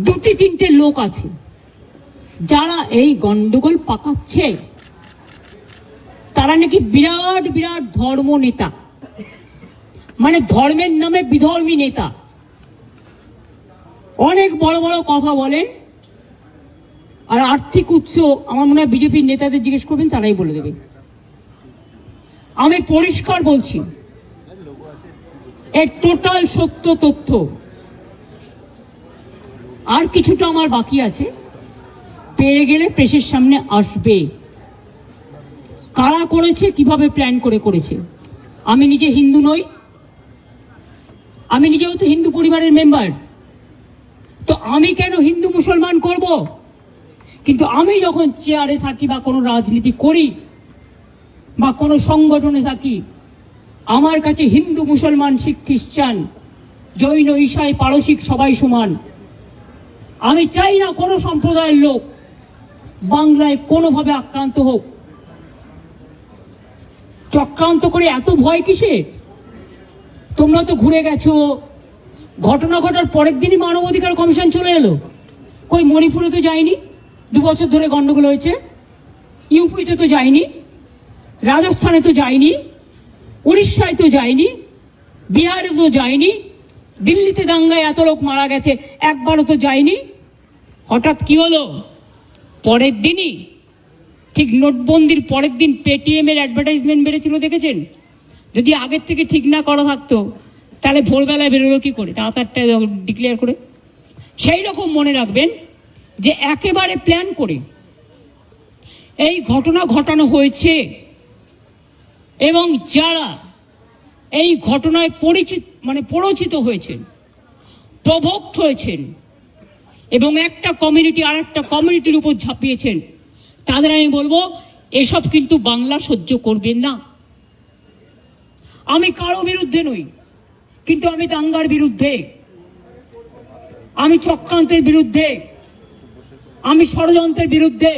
দুটি তিনটে লোক আছে যারা এই গন্ডগোল পাকাচ্ছে। তারা নাকি বিরাট বিরাট ধর্ম নেতা, মানে ধর্মের নামে বিধর্মী নেতা, অনেক বড় বড় কথা বলেন। আর আর্থিক উৎস আমার মনে হয় বিজেপির নেতাদের জিজ্ঞেস করবেন, তারাই বলে দেবে। আমি পরিষ্কার বলছি, এর টোটাল সত্য তথ্য। আর কিছুটা আমার বাকি আছে, পেয়ে গেলে প্রেসের সামনে আসবে। কারা করেছে, কিভাবে প্ল্যান করে করেছে। আমি নিজে হিন্দু নই, আমি নিজেও তো হিন্দু পরিবারের মেম্বার, তো আমি কেন হিন্দু মুসলমান করব? কিন্তু আমি যখন চেয়ারে থাকি বা কোনো রাজনীতি করি বা কোনো সংগঠনে থাকি, আমার কাছে হিন্দু মুসলমান শিখ খ্রিস্টান জৈন ঈসাই পারসিক সবাই সমান। আমি চাই না কোনো সম্প্রদায়ের লোক বাংলায় কোনোভাবে আক্রান্ত হোক। চক্রান্ত করে এত ভয় কিসের? তোমরা তো ঘুরে গেছো, ঘটনা ঘটার পরের দিনই মানবাধিকার কমিশন চলে এলো। কই মণিপুরে তো যায়নি, 2 বছর ধরে গন্ডগোল হয়েছে। ইউপিতে তো যায়নি, রাজস্থানে তো যায়নি, উড়িষ্যায় তো যায়নি, বিহারে তো যায়নি, দিল্লিতে দাঙ্গায় এত লোক মারা গেছে, একবারও তো যায়নি। হঠাৎ কি হলো? পরের দিনই, ঠিক নোটবন্দির পরের দিন পেটিএম এর অ্যাডভার্টাইজমেন্ট বেড়েছিল, দেখেছেন? যদি আগের থেকে ঠিক না করা থাকতো তাহলে ভোরবেলায় বেরোলো কি করে, রাত 8টায় ডিক্লেয়ার করে। সেই রকম মনে রাখবেন যে একেবারে প্ল্যান করে এই ঘটনা ঘটানো হয়েছে, এবং যারা এই ঘটনায় প্ররোচিত হয়েছেন, প্রভোক্ট হয়েছেন এবং একটা কমিউনিটি আর একটা কমিউনিটির উপর ঝাঁপিয়েছেন, তাদের আমি বলবো এসব কিন্তু বাংলা সহ্য করবেন না। আমি কারো বিরুদ্ধে নই, কিন্তু আমি দাঙ্গার বিরুদ্ধে, আমি চক্রান্তের বিরুদ্ধে, আমি ষড়যন্ত্রের বিরুদ্ধে।